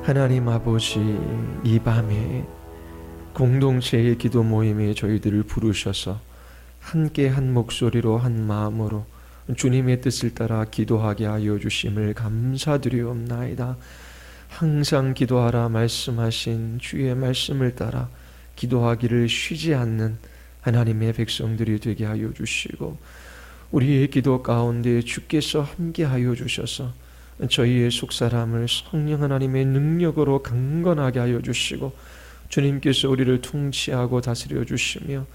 하나님 아버지, 이 밤에 공동체의 기도 모임에 저희들을 부르셔서 함께 한 목소리로 한 마음으로 주님의 뜻을 따라 기도하게 하여 주심을 감사드리옵나이다. 항상 기도하라 말씀하신 주의 말씀을 따라 기도하기를 쉬지 않는 하나님의 백성들이 되게 하여 주시고, 우리의 기도 가운데 주께서 함께 하여 주셔서 저희의 속사람을 성령 하나님의 능력으로 강건하게 하여 주시고, 주님께서 우리를 통치하고 다스려 주시며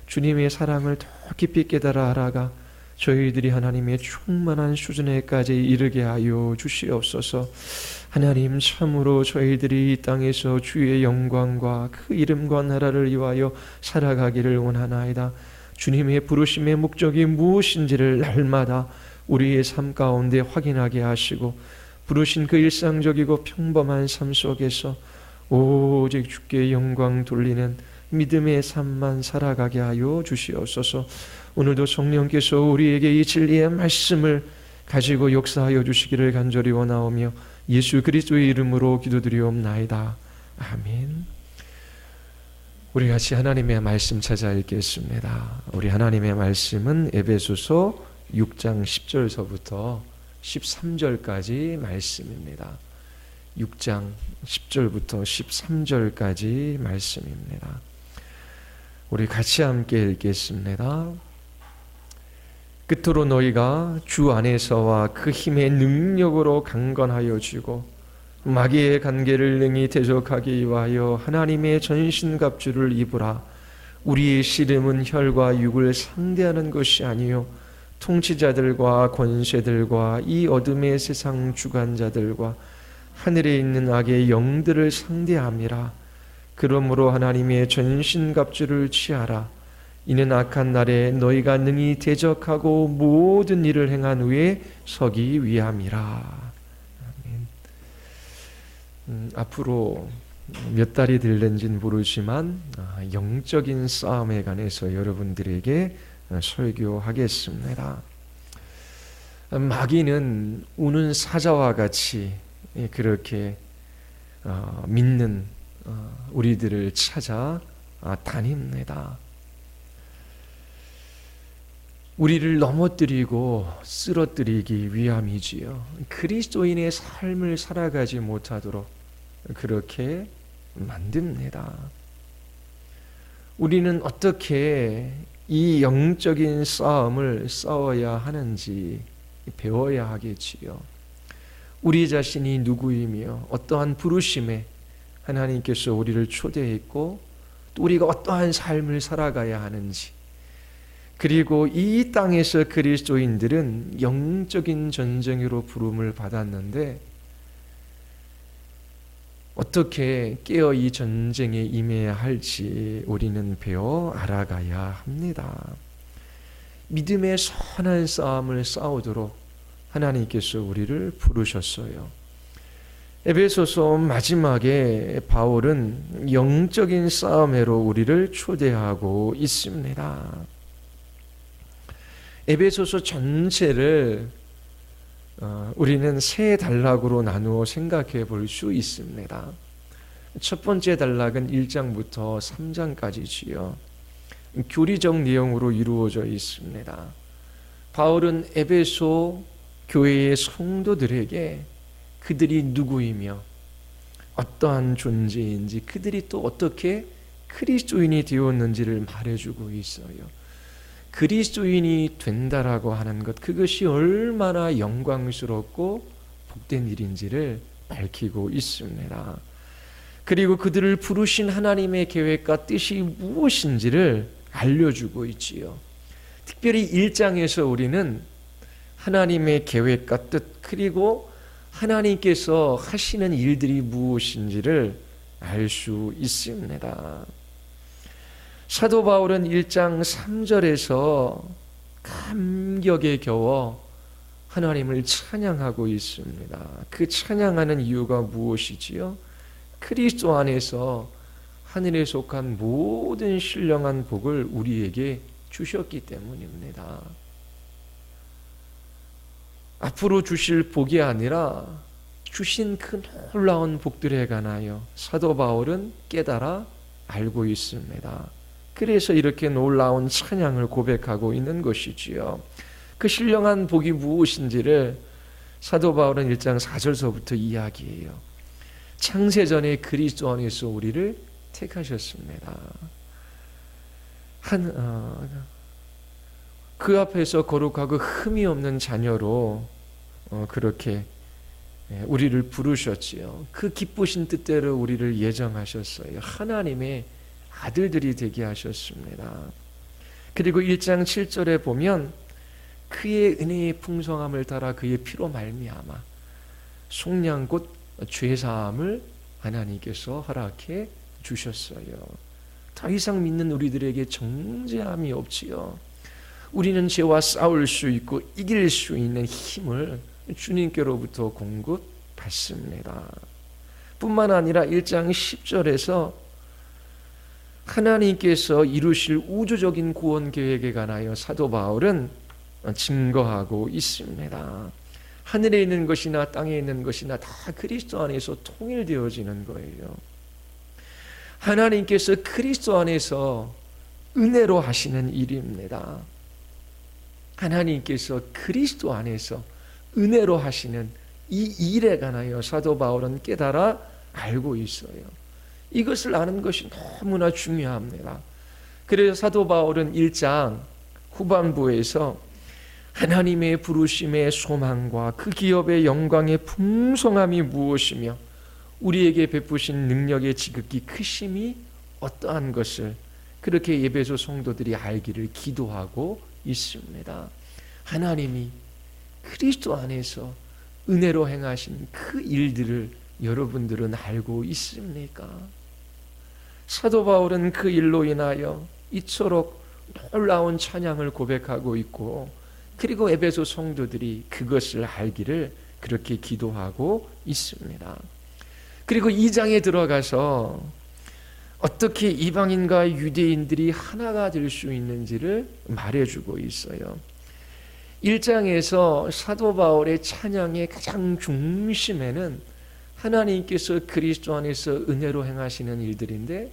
주님의 사랑을 더 깊이 깨달아 알아가 저희들이 하나님의 충만한 수준에까지 이르게 하여 주시옵소서. 하나님, 참으로 저희들이 이 땅에서 주의 영광과 그 이름과 나라를 위하여 살아가기를 원하나이다. 주님의 부르심의 목적이 무엇인지를 날마다 우리의 삶 가운데 확인하게 하시고, 부르신 그 일상적이고 평범한 삶 속에서 오직 주께 영광 돌리는 믿음의 삶만 살아가게 하여 주시옵소서. 오늘도 성령께서 우리에게 이 진리의 말씀을 가지고 역사하여 주시기를 간절히 원하오며 예수 그리스도의 이름으로 기도드리옵나이다. 아멘. 우리 같이 하나님의 말씀 찾아 읽겠습니다. 우리 하나님의 말씀은 에베소서 6장 10절서부터 13절까지 말씀입니다. 6장 10절부터 13절까지 말씀입니다. 우리 같이 함께 읽겠습니다. 끝으로 너희가 주 안에서와 그 힘의 능력으로 강건하여지고 마귀의 관계를 능히 대적하기 위하여 하나님의 전신갑주를 입으라. 우리의 씨름은 혈과 육을 상대하는 것이 아니요 통치자들과 권세들과 이 어둠의 세상 주관자들과 하늘에 있는 악의 영들을 상대함이라. 그러므로 하나님의 전신갑주를 취하라. 이는 악한 날에 너희가 능히 대적하고 모든 일을 행한 후에 서기 위함이라. 아멘. 앞으로 몇 달이 될는지는 모르지만 영적인 싸움에 관해서 여러분들에게 설교하겠습니다. 마귀는 우는 사자와 같이 그렇게 믿는 우리들을 찾아 다닙니다. 우리를 넘어뜨리고 쓰러뜨리기 위함이지요. 그리스도인의 삶을 살아가지 못하도록 그렇게 만듭니다. 우리는 어떻게 이 영적인 싸움을 싸워야 하는지 배워야 하겠지요. 우리 자신이 누구이며 어떠한 부르심에 하나님께서 우리를 초대했고 또 우리가 어떠한 삶을 살아가야 하는지, 그리고 이 땅에서 그리스도인들은 영적인 전쟁으로 부름을 받았는데 어떻게 깨어 이 전쟁에 임해야 할지 우리는 배워 알아가야 합니다. 믿음의 선한 싸움을 싸우도록 하나님께서 우리를 부르셨어요. 에베소서 마지막에 바울은 영적인 싸움으로 우리를 초대하고 있습니다. 에베소서 전체를 우리는 세 단락으로 나누어 생각해 볼 수 있습니다. 첫 번째 단락은 1장부터 3장까지지요. 교리적 내용으로 이루어져 있습니다. 바울은 에베소 교회의 성도들에게 그들이 누구이며 어떠한 존재인지, 그들이 또 어떻게 그리스도인이 되었는지를 말해주고 있어요. 그리스도인이 된다라고 하는 것, 그것이 얼마나 영광스럽고 복된 일인지를 밝히고 있습니다. 그리고 그들을 부르신 하나님의 계획과 뜻이 무엇인지를 알려주고 있지요. 특별히 1장에서 우리는 하나님의 계획과 뜻, 그리고 하나님께서 하시는 일들이 무엇인지를 알 수 있습니다. 사도 바울은 1장 3절에서 감격에 겨워 하나님을 찬양하고 있습니다. 그 찬양하는 이유가 무엇이지요? 그리스도 안에서 하늘에 속한 모든 신령한 복을 우리에게 주셨기 때문입니다. 앞으로 주실 복이 아니라 주신 그 놀라운 복들에 관하여 사도 바울은 깨달아 알고 있습니다. 그래서 이렇게 놀라운 찬양을 고백하고 있는 것이지요. 그 신령한 복이 무엇인지를 사도 바울은 1장 4절서부터 이야기해요. 창세전에 그리스도 안에서 우리를 택하셨습니다. 그 앞에서 거룩하고 흠이 없는 자녀로 그렇게 우리를 부르셨지요. 그 기쁘신 뜻대로 우리를 예정하셨어요. 하나님의 아들들이 되게 하셨습니다. 그리고 1장 7절에 보면 그의 은혜의 풍성함을 따라 그의 피로 말미암아 속량 곧 죄사함을 하나님께서 허락해 주셨어요. 더 이상 믿는 우리들에게 정죄함이 없지요. 우리는 죄와 싸울 수 있고 이길 수 있는 힘을 주님께로부터 공급받습니다. 뿐만 아니라 1장 10절에서 하나님께서 이루실 우주적인 구원 계획에 관하여 사도 바울은 증거하고 있습니다. 하늘에 있는 것이나 땅에 있는 것이나 다 그리스도 안에서 통일되어지는 거예요. 하나님께서 그리스도 안에서 은혜로 하시는 일입니다. 하나님께서 그리스도 안에서 은혜로 하시는 이 일에 관하여 사도 바울은 깨달아 알고 있어요. 이것을 아는 것이 너무나 중요합니다. 그래서 사도 바울은 1장 후반부에서 하나님의 부르심의 소망과 그 기업의 영광의 풍성함이 무엇이며 우리에게 베푸신 능력의 지극히 크심이 어떠한 것을 그렇게 에베소 성도들이 알기를 기도하고 있습니다. 하나님이 그리스도 안에서 은혜로 행하신 그 일들을 여러분들은 알고 있습니까? 사도 바울은 그 일로 인하여 이토록 놀라운 찬양을 고백하고 있고 그리고 에베소 성도들이 그것을 알기를 그렇게 기도하고 있습니다. 그리고 2장에 들어가서 어떻게 이방인과 유대인들이 하나가 될 수 있는지를 말해주고 있어요. 1장에서 사도 바울의 찬양의 가장 중심에는 하나님께서 그리스도 안에서 은혜로 행하시는 일들인데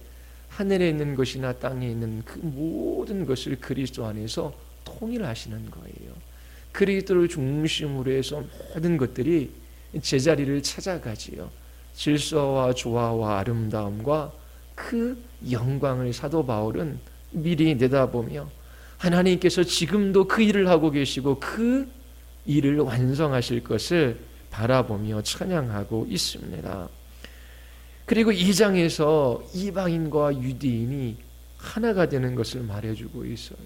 하늘에 있는 것이나 땅에 있는 그 모든 것을 그리스도 안에서 통일하시는 거예요. 그리스도를 중심으로 해서 모든 것들이 제자리를 찾아가지요. 질서와 조화와 아름다움과 그 영광을 사도 바울은 미리 내다보며 하나님께서 지금도 그 일을 하고 계시고 그 일을 완성하실 것을 바라보며 찬양하고 있습니다. 그리고 2장에서 이방인과 유대인이 하나가 되는 것을 말해주고 있어요.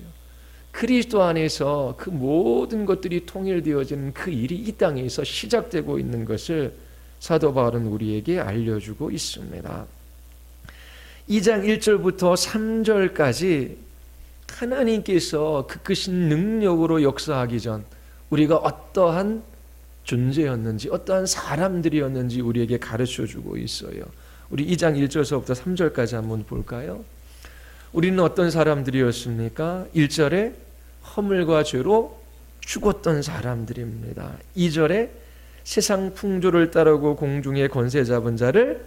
그리스도 안에서 그 모든 것들이 통일되어지는 그 일이 이 땅에서 시작되고 있는 것을 사도 바울은 우리에게 알려주고 있습니다. 2장 1절부터 3절까지 하나님께서 그 크신 능력으로 역사하기 전 우리가 어떠한 존재였는지 어떠한 사람들이었는지 우리에게 가르쳐주고 있어요. 우리 2장 1절서부터 3절까지 한번 볼까요? 우리는 어떤 사람들이었습니까? 1절에 허물과 죄로 죽었던 사람들입니다. 2절에 세상 풍조를 따르고 공중의 권세 잡은 자를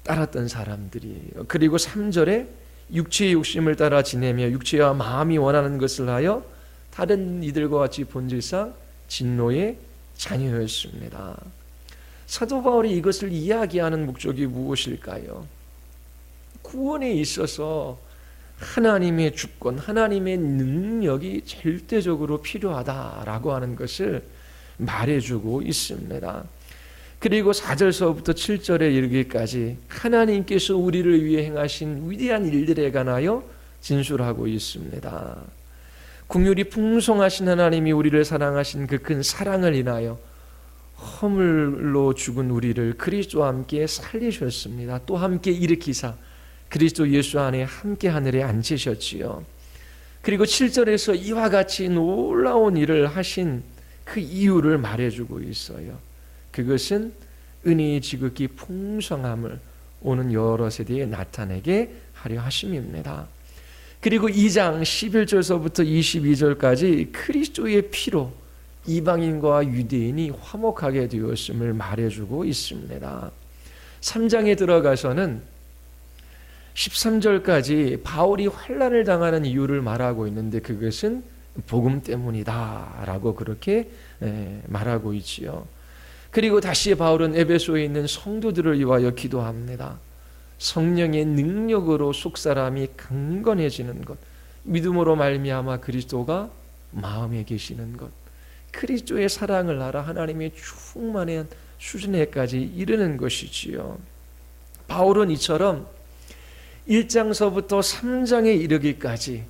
따랐던 사람들이에요. 그리고 3절에 육체의 욕심을 따라 지내며 육체와 마음이 원하는 것을 하여 다른 이들과 같이 본질상 진노의 자녀였습니다. 사도 바울이 이것을 이야기하는 목적이 무엇일까요? 구원에 있어서 하나님의 주권, 하나님의 능력이 절대적으로 필요하다라고 하는 것을 말해주고 있습니다. 그리고 4절서부터 7절에 이르기까지 하나님께서 우리를 위해 행하신 위대한 일들에 관하여 진술하고 있습니다. 긍휼이 풍성하신 하나님이 우리를 사랑하신 그 큰 사랑을 인하여 허물로 죽은 우리를 그리스도와 함께 살리셨습니다. 또 함께 일으키사 그리스도 예수 안에 함께 하늘에 앉으셨지요. 그리고 7절에서 이와 같이 놀라운 일을 하신 그 이유를 말해주고 있어요. 그것은 은혜의 지극히 풍성함을 오는 여러 세대에 나타내게 하려 하심입니다. 그리고 2장 11절서부터 22절까지 그리스도의 피로 이방인과 유대인이 화목하게 되었음을 말해주고 있습니다. 3장에 들어가서는 13절까지 바울이 환난을 당하는 이유를 말하고 있는데 그것은 복음 때문이다라고 그렇게 말하고 있지요. 그리고 다시 바울은 에베소에 있는 성도들을 위하여 기도합니다. 성령의 능력으로 속사람이 강건해지는 것, 믿음으로 말미암아 그리스도가 마음에 계시는 것, 그리스도의 사랑을 알아 하나님의 충만한 수준에까지 이르는 것이지요. 바울은 이처럼 1장서부터 3장에 이르기까지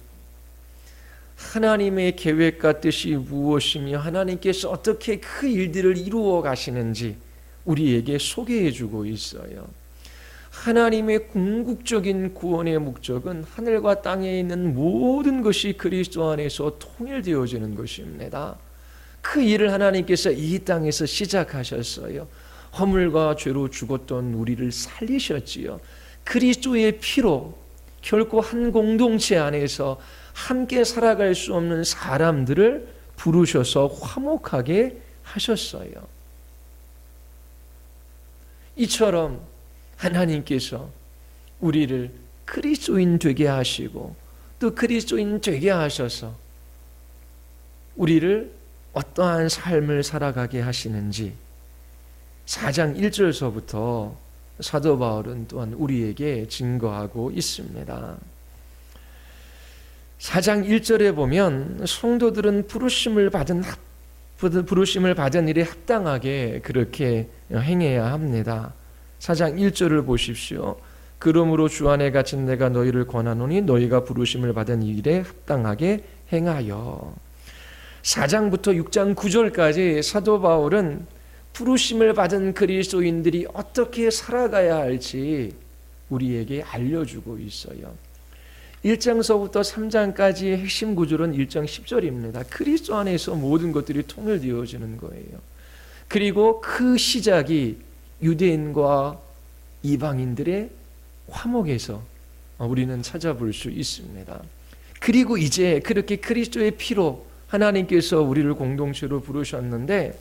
하나님의 계획과 뜻이 무엇이며 하나님께서 어떻게 그 일들을 이루어 가시는지 우리에게 소개해 주고 있어요. 하나님의 궁극적인 구원의 목적은 하늘과 땅에 있는 모든 것이 그리스도 안에서 통일되어지는 것입니다. 그 일을 하나님께서 이 땅에서 시작하셨어요. 허물과 죄로 죽었던 우리를 살리셨지요. 그리스도의 피로 결코 한 공동체 안에서 함께 살아갈 수 없는 사람들을 부르셔서 화목하게 하셨어요. 이처럼 하나님께서 우리를 그리스도인 되게 하시고 또 그리스도인 되게 하셔서 우리를 어떠한 삶을 살아가게 하시는지 4장 1절서부터 사도 바울은 또한 우리에게 증거하고 있습니다. 4장 1절에 보면 성도들은 부르심을 받은 일에 합당하게 그렇게 행해야 합니다. 4장 1절을 보십시오. 그러므로 주 안에 갇힌 내가 너희를 권하노니 너희가 부르심을 받은 일에 합당하게 행하여. 4장부터 6장 9절까지 사도 바울은 부르심을 받은 그리스도인들이 어떻게 살아가야 할지 우리에게 알려주고 있어요. 1장서부터 3장까지의 핵심 구절은 1장 10절입니다. 그리스도 안에서 모든 것들이 통일되어지는 거예요. 그리고 그 시작이 유대인과 이방인들의 화목에서 우리는 찾아볼 수 있습니다. 그리고 이제 그렇게 그리스도의 피로 하나님께서 우리를 공동체로 부르셨는데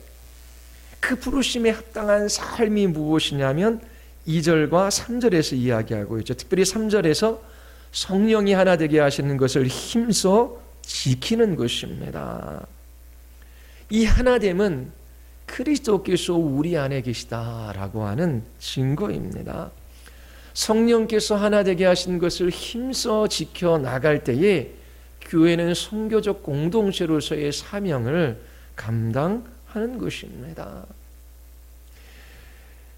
그 부르심에 합당한 삶이 무엇이냐면 2절과 3절에서 이야기하고 있죠. 특별히 3절에서 성령이 하나 되게 하시는 것을 힘써 지키는 것입니다. 이 하나됨은 그리스도께서 우리 안에 계시다라고 하는 증거입니다. 성령께서 하나 되게 하신 것을 힘써 지켜 나갈 때에 교회는 선교적 공동체로서의 사명을 감당하는 것입니다.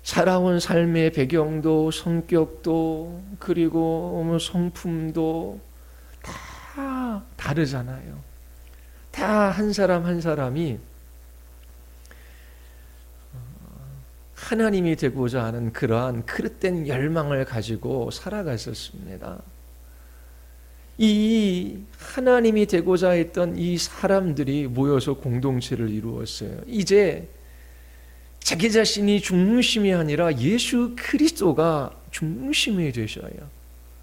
살아온 삶의 배경도 성격도 그리고 성품도 다 다르잖아요. 다 한 사람 한 사람이 하나님이 되고자 하는 그러한 그릇된 열망을 가지고 살아갔었습니다. 이 하나님이 되고자 했던 이 사람들이 모여서 공동체를 이루었어요. 이제 자기 자신이 중심이 아니라 예수 그리스도가 중심이 되셔요.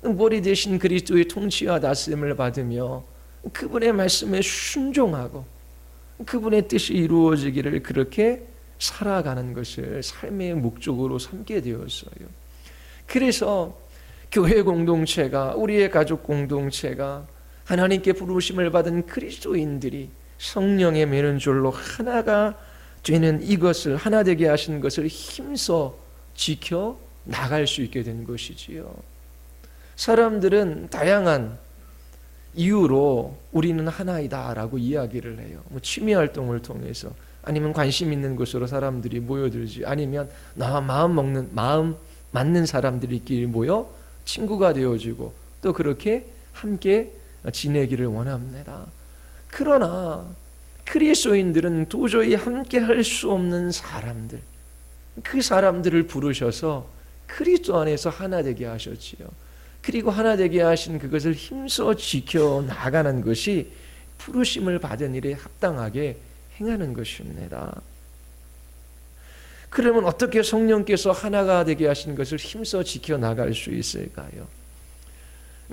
머리 대신 그리스도의 통치와 다스림을 받으며 그분의 말씀에 순종하고 그분의 뜻이 이루어지기를 그렇게 살아가는 것을 삶의 목적으로 삼게 되었어요. 그래서 교회 공동체가, 우리의 가족 공동체가 하나님께 부르심을 받은 그리스도인들이 성령의 매는 줄로 하나가 되는 이것을, 하나 되게 하신 것을 힘써 지켜 나갈 수 있게 된 것이지요. 사람들은 다양한 이유로 우리는 하나이다라고 이야기를 해요. 취미 활동을 통해서, 아니면 관심 있는 곳으로 사람들이 모여들지, 아니면 나와 마음 맞는 사람들끼리 모여 친구가 되어지고 또 그렇게 함께 지내기를 원합니다. 그러나 그리스도인들은 도저히 함께 할 수 없는 사람들, 그 사람들을 부르셔서 그리스도 안에서 하나 되게 하셨지요. 그리고 하나 되게 하신 그것을 힘써 지켜 나가는 것이 부르심을 받은 일에 합당하게 행하는 것입니다. 그러면 어떻게 성령께서 하나가 되게 하신 것을 힘써 지켜 나갈 수 있을까요?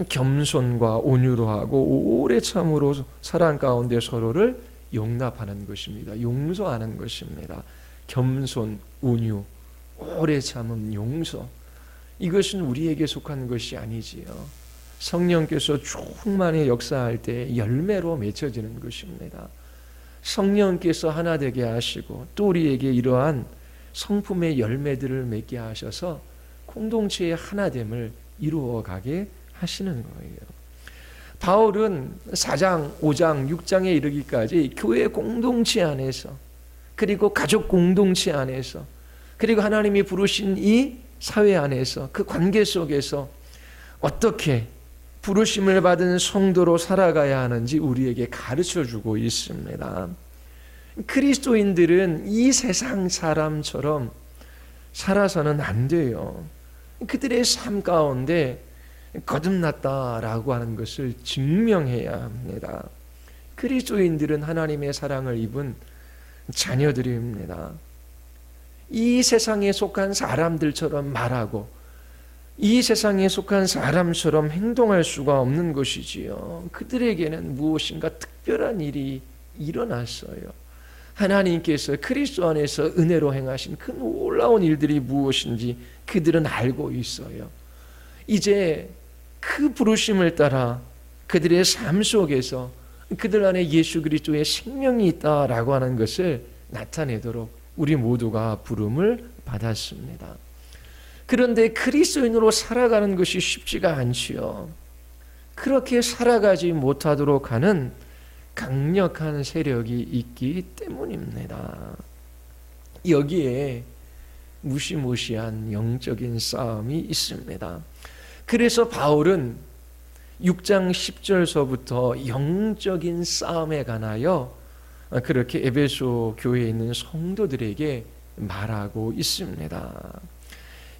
겸손과 온유로 하고 오래 참으로 사랑 가운데 서로를 용납하는 것입니다. 용서하는 것입니다. 겸손, 온유, 오래 참음, 용서. 이것은 우리에게 속한 것이 아니지요. 성령께서 충만히 역사할 때 열매로 맺혀지는 것입니다. 성령께서 하나 되게 하시고 또 우리에게 이러한 성품의 열매들을 맺게 하셔서 공동체의 하나됨을 이루어가게 하시는 거예요. 바울은 4장, 5장, 6장에 이르기까지 교회 공동체 안에서, 그리고 가족 공동체 안에서, 그리고 하나님이 부르신 이 사회 안에서, 그 관계 속에서 어떻게 부르심을 받은 성도로 살아가야 하는지 우리에게 가르쳐주고 있습니다. 그리스도인들은 이 세상 사람처럼 살아서는 안 돼요. 그들의 삶 가운데 거듭났다라고 하는 것을 증명해야 합니다. 그리스도인들은 하나님의 사랑을 입은 자녀들입니다. 이 세상에 속한 사람들처럼 말하고 이 세상에 속한 사람처럼 행동할 수가 없는 것이지요. 그들에게는 무엇인가 특별한 일이 일어났어요. 하나님께서 그리스도 안에서 은혜로 행하신 그 놀라운 일들이 무엇인지 그들은 알고 있어요. 이제 그 부르심을 따라 그들의 삶 속에서 그들 안에 예수 그리스도의 생명이 있다라고 하는 것을 나타내도록 우리 모두가 부름을 받았습니다. 그런데 그리스도인으로 살아가는 것이 쉽지가 않지요. 그렇게 살아가지 못하도록 하는 강력한 세력이 있기 때문입니다. 여기에 무시무시한 영적인 싸움이 있습니다. 그래서 바울은 6장 10절서부터 영적인 싸움에 관하여 그렇게 에베소 교회에 있는 성도들에게 말하고 있습니다.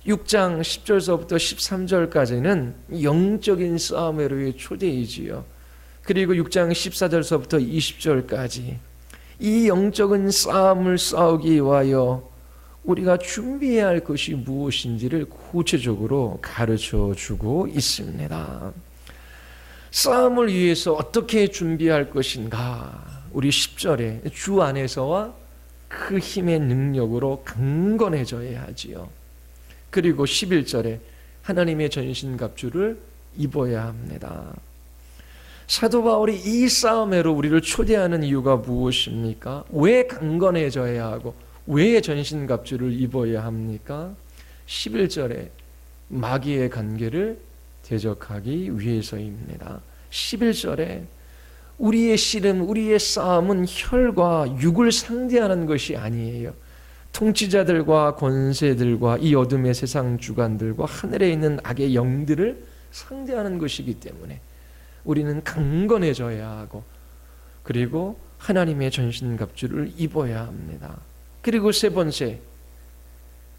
6장 10절서부터 13절까지는 영적인 싸움으로의 초대이지요. 그리고 6장 14절서부터 20절까지 이 영적인 싸움을 싸우기 위하여 우리가 준비해야 할 것이 무엇인지를 구체적으로 가르쳐주고 있습니다. 싸움을 위해서 어떻게 준비할 것인가? 우리 10절에 주 안에서와 그 힘의 능력으로 강건해져야 하지요. 그리고 11절에 하나님의 전신갑주를 입어야 합니다. 사도 바울이 이 싸움으로 우리를 초대하는 이유가 무엇입니까? 왜 강건해져야 하고 왜 전신갑주를 입어야 합니까? 11절에 마귀의 관계를 대적하기 위해서입니다. 11절에 우리의 씨름, 우리의 싸움은 혈과 육을 상대하는 것이 아니에요. 통치자들과 권세들과 이 어둠의 세상 주관들과 하늘에 있는 악의 영들을 상대하는 것이기 때문에 우리는 강건해져야 하고 그리고 하나님의 전신갑주를 입어야 합니다. 그리고 세 번째,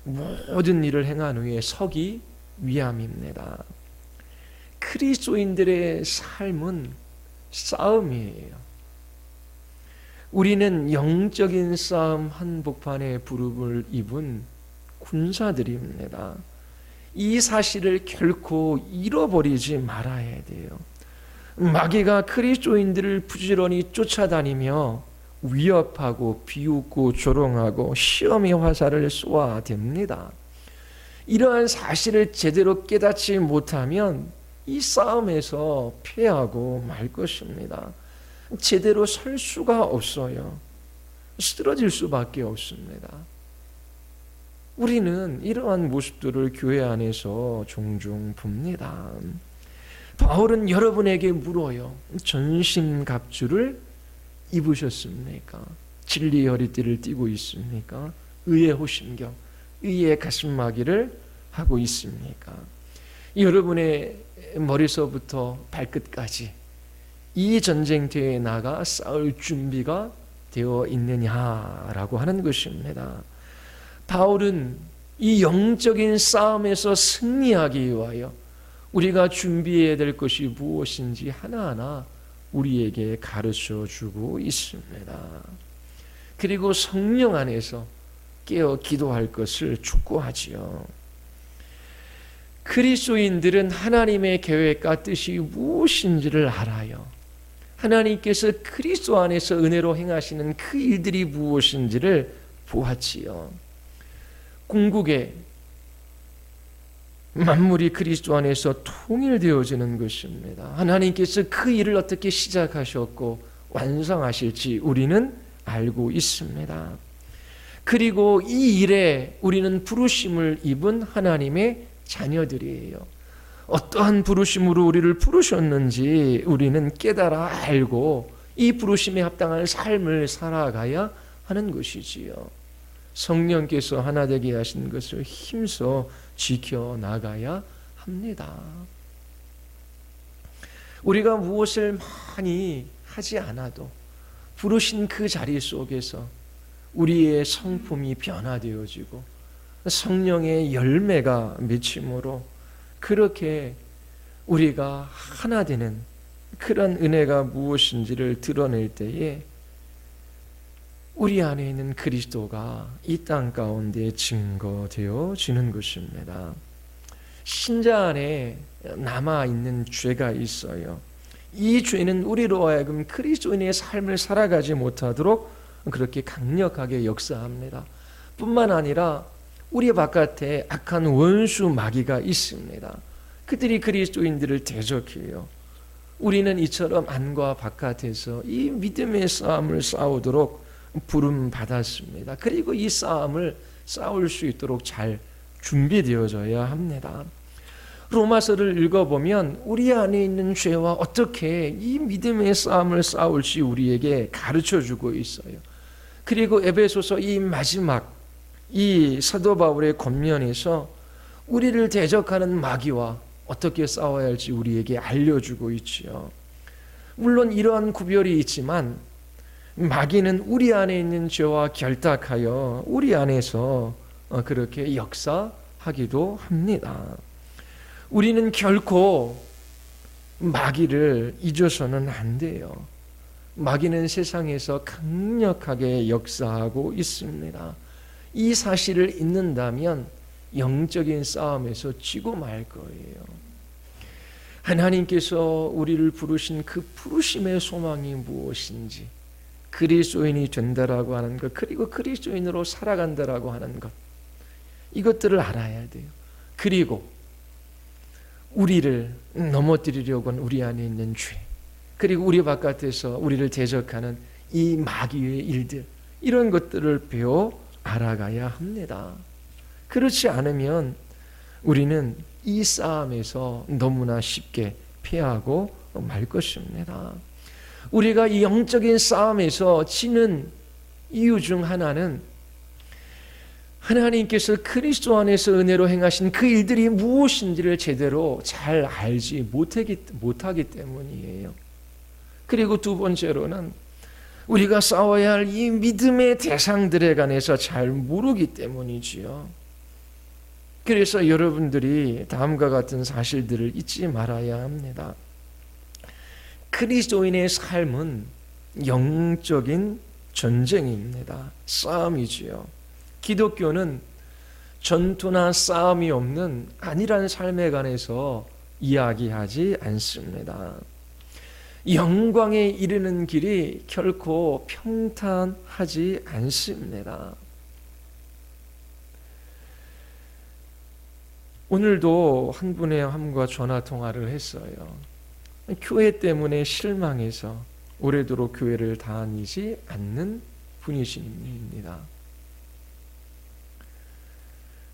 모든 일을 행한 후에 서기 위함입니다. 그리스도인들의 삶은 싸움이에요. 우리는 영적인 싸움 한복판에 부름을 입은 군사들입니다. 이 사실을 결코 잃어버리지 말아야 돼요. 마귀가 그리스도인들을 부지런히 쫓아다니며 위협하고 비웃고 조롱하고 시험의 화살을 쏘아댑니다. 이러한 사실을 제대로 깨닫지 못하면 이 싸움에서 패하고 말 것입니다. 제대로 설 수가 없어요. 쓰러질 수밖에 없습니다. 우리는 이러한 모습들을 교회 안에서 종종 봅니다. 바울은 여러분에게 물어요. 전신갑주를 입으셨습니까? 진리의 허리띠를 띠고 있습니까? 의의 호심경, 의의 가슴마기를 하고 있습니까? 여러분의 머리서부터 발끝까지 이 전쟁터에 나가 싸울 준비가 되어 있느냐라고 하는 것입니다. 바울은 이 영적인 싸움에서 승리하기 위하여 우리가 준비해야 될 것이 무엇인지 하나하나 우리에게 가르쳐 주고 있습니다. 그리고 성령 안에서 깨어 기도할 것을 촉구하지요. 그리스도인들은 하나님의 계획과 뜻이 무엇인지를 알아요. 하나님께서 그리스도 안에서 은혜로 행하시는 그 일들이 무엇인지를 보았지요. 궁극에 만물이 그리스도 안에서 통일되어지는 것입니다. 하나님께서 그 일을 어떻게 시작하셨고 완성하실지 우리는 알고 있습니다. 그리고 이 일에 우리는 부르심을 입은 하나님의 자녀들이에요. 어떠한 부르심으로 우리를 부르셨는지 우리는 깨달아 알고 이 부르심에 합당한 삶을 살아가야 하는 것이지요. 성령께서 하나 되게 하신 것을 힘써 지켜나가야 합니다. 우리가 무엇을 많이 하지 않아도 부르신 그 자리 속에서 우리의 성품이 변화되어지고 성령의 열매가 맺힘으로 그렇게 우리가 하나 되는 그런 은혜가 무엇인지를 드러낼 때에 우리 안에 있는 그리스도가 이 땅 가운데 증거되어지는 것입니다. 신자 안에 남아있는 죄가 있어요. 이 죄는 우리로 하여금 그리스도인의 삶을 살아가지 못하도록 그렇게 강력하게 역사합니다. 뿐만 아니라 우리 바깥에 악한 원수 마귀가 있습니다. 그들이 그리스도인들을 대적해요. 우리는 이처럼 안과 바깥에서 이 믿음의 싸움을 싸우도록 부름 받았습니다. 그리고 이 싸움을 싸울 수 있도록 잘 준비되어져야 합니다. 로마서를 읽어보면 우리 안에 있는 죄와 어떻게 이 믿음의 싸움을 싸울지 우리에게 가르쳐주고 있어요. 그리고 에베소서 이 마지막 이 사도 바울의 권면에서 우리를 대적하는 마귀와 어떻게 싸워야 할지 우리에게 알려주고 있지요. 물론 이러한 구별이 있지만 마귀는 우리 안에 있는 죄와 결탁하여 우리 안에서 그렇게 역사하기도 합니다. 우리는 결코 마귀를 잊어서는 안 돼요. 마귀는 세상에서 강력하게 역사하고 있습니다. 이 사실을 잊는다면 영적인 싸움에서 지고 말 거예요. 하나님께서 우리를 부르신 그 부르심의 소망이 무엇인지, 그리스도인이 된다라고 하는 것, 그리고 그리스도인으로 살아간다라고 하는 것, 이것들을 알아야 돼요. 그리고 우리를 넘어뜨리려고 하는 우리 안에 있는 죄, 그리고 우리 바깥에서 우리를 대적하는 이 마귀의 일들, 이런 것들을 배워 알아가야 합니다. 그렇지 않으면 우리는 이 싸움에서 너무나 쉽게 패하고 말 것입니다. 우리가 이 영적인 싸움에서 지는 이유 중 하나는 하나님께서 그리스도 안에서 은혜로 행하신 그 일들이 무엇인지를 제대로 잘 알지 못하기 때문이에요. 그리고 두 번째로는 우리가 싸워야 할 이 믿음의 대상들에 관해서 잘 모르기 때문이지요. 그래서 여러분들이 다음과 같은 사실들을 잊지 말아야 합니다. 그리스도인의 삶은 영적인 전쟁입니다. 싸움이지요. 기독교는 전투나 싸움이 없는 안일한 삶에 관해서 이야기하지 않습니다. 영광에 이르는 길이 결코 평탄하지 않습니다. 오늘도 한 분의 함과 전화 통화를 했어요. 교회 때문에 실망해서 오래도록 교회를 다니지 않는 분이십니다.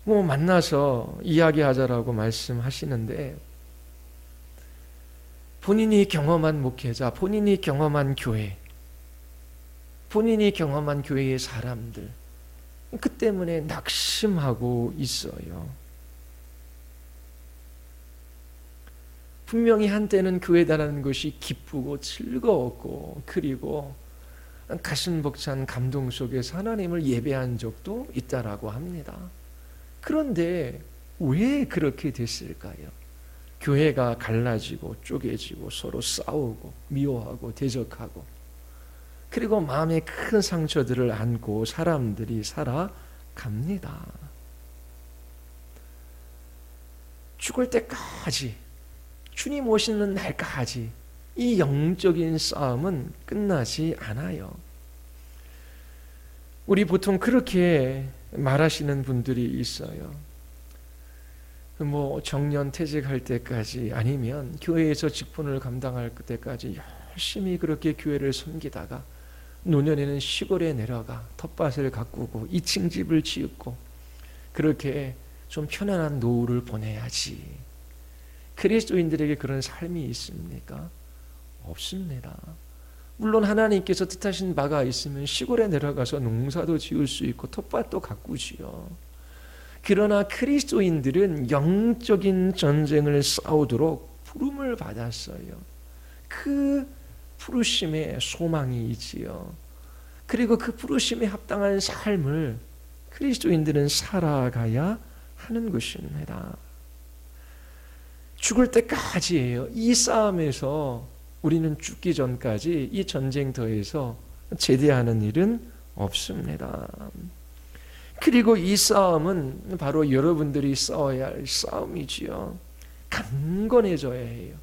만나서 이야기하자라고 말씀하시는데 본인이 경험한 목회자, 본인이 경험한 교회, 본인이 경험한 교회의 사람들, 그 때문에 낙심하고 있어요. 분명히 한때는 교회 다니는 것이 기쁘고 즐거웠고, 그리고 가슴 벅찬 감동 속에서 하나님을 예배한 적도 있다라고 합니다. 그런데 왜 그렇게 됐을까요? 교회가 갈라지고 쪼개지고 서로 싸우고 미워하고 대적하고, 그리고 마음에 큰 상처들을 안고 사람들이 살아갑니다. 죽을 때까지, 주님 오시는 날까지 이 영적인 싸움은 끝나지 않아요. 우리 보통 그렇게 말하시는 분들이 있어요. 정년 퇴직할 때까지 아니면 교회에서 직분을 감당할 때까지 열심히 그렇게 교회를 섬기다가 노년에는 시골에 내려가 텃밭을 가꾸고 2층 집을 짓고 그렇게 좀 편안한 노후를 보내야지. 그리스도인들에게 그런 삶이 있습니까? 없습니다. 물론 하나님께서 뜻하신 바가 있으면 시골에 내려가서 농사도 지을 수 있고 텃밭도 가꾸지요. 그러나 그리스도인들은 영적인 전쟁을 싸우도록 부름을 받았어요. 그 부르심에 소망이 있지요. 그리고 그 부르심에 합당한 삶을 그리스도인들은 살아가야 하는 것입니다. 죽을 때까지예요. 이 싸움에서 우리는 죽기 전까지 이 전쟁터에서 제대하는 일은 없습니다. 그리고 이 싸움은 바로 여러분들이 싸워야 할 싸움이지요. 강건해져야 해요.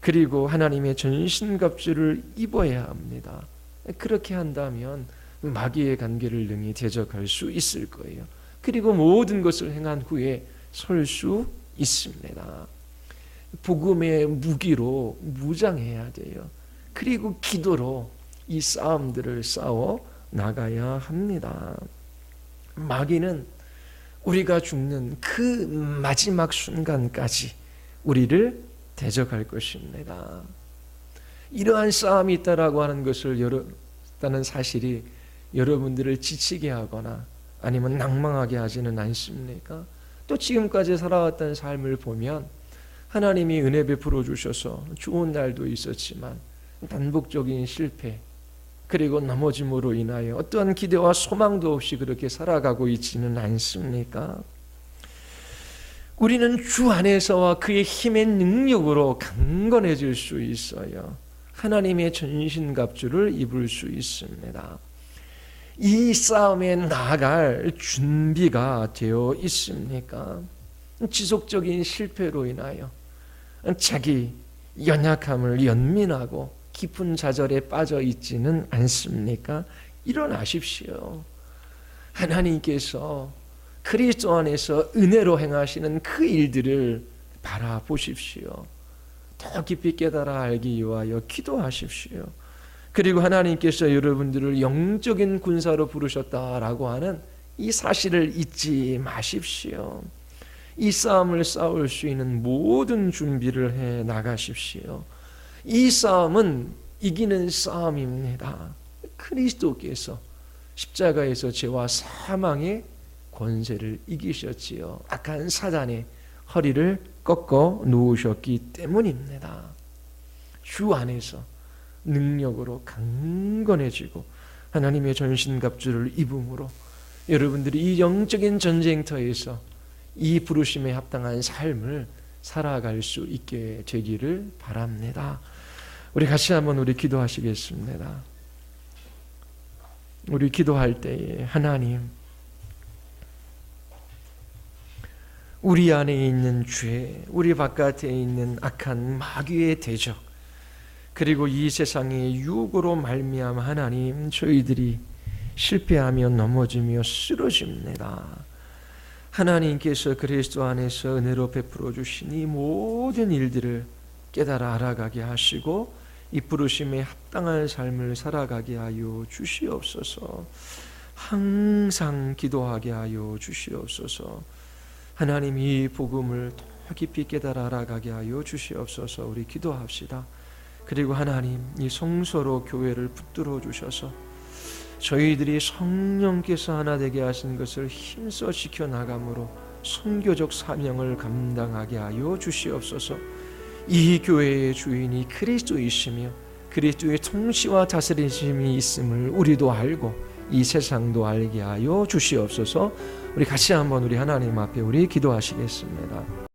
그리고 하나님의 전신갑주를 입어야 합니다. 그렇게 한다면 마귀의 관계를 능히 대적할 수 있을 거예요. 그리고 모든 것을 행한 후에 설 수 있습니다. 복음의 무기로 무장해야 돼요. 그리고 기도로 이 싸움들을 싸워 나가야 합니다. 마귀는 우리가 죽는 그 마지막 순간까지 우리를 대적할 것입니다. 이러한 싸움이 있다라고 하는 것을 있다는 사실이 여러분들을 지치게 하거나 아니면 낭망하게 하지는 않습니까? 또 지금까지 살아왔던 삶을 보면 하나님이 은혜 베풀어 주셔서 좋은 날도 있었지만 반복적인 실패 그리고 넘어짐으로 인하여 어떠한 기대와 소망도 없이 그렇게 살아가고 있지는 않습니까? 우리는 주 안에서와 그의 힘의 능력으로 강건해질 수 있어요. 하나님의 전신갑주를 입을 수 있습니다. 이 싸움에 나아갈 준비가 되어 있습니까? 지속적인 실패로 인하여 자기 연약함을 연민하고 깊은 좌절에 빠져 있지는 않습니까? 일어나십시오. 하나님께서 그리스도 안에서 은혜로 행하시는 그 일들을 바라보십시오. 더 깊이 깨달아 알기 위하여 기도하십시오. 그리고 하나님께서 여러분들을 영적인 군사로 부르셨다라고 하는 이 사실을 잊지 마십시오. 이 싸움을 싸울 수 있는 모든 준비를 해 나가십시오. 이 싸움은 이기는 싸움입니다. 그리스도께서 십자가에서 죄와 사망의 권세를 이기셨지요. 악한 사단의 허리를 꺾어 놓으셨기 때문입니다. 주 안에서 능력으로 강건해지고 하나님의 전신갑주를 입음으로 여러분들이 이 영적인 전쟁터에서 이 부르심에 합당한 삶을 살아갈 수 있게 되기를 바랍니다. 우리 같이 한번 기도하시겠습니다. 우리 기도할 때에 하나님, 우리 안에 있는 죄, 우리 바깥에 있는 악한 마귀의 대적, 그리고 이 세상의 유혹으로 말미암아 하나님, 저희들이 실패하며 넘어지며 쓰러집니다. 하나님께서 그리스도 안에서 은혜로 베풀어 주신 이 모든 일들을 깨달아 알아가게 하시고 이 부르심에 합당한 삶을 살아가게 하여 주시옵소서. 항상 기도하게 하여 주시옵소서. 하나님, 이 복음을 더 깊이 깨달아 알아가게 하여 주시옵소서. 우리 기도합시다. 그리고 하나님, 이 성소로 교회를 붙들어 주셔서 저희들이 성령께서 하나 되게 하신 것을 힘써 지켜나감으로 선교적 사명을 감당하게 하여 주시옵소서. 이 교회의 주인이 그리스도이시며 그리스도의 통치와 다스리심이 있음을 우리도 알고 이 세상도 알게 하여 주시옵소서. 우리 같이 한번 우리 하나님 앞에 우리 기도하시겠습니다.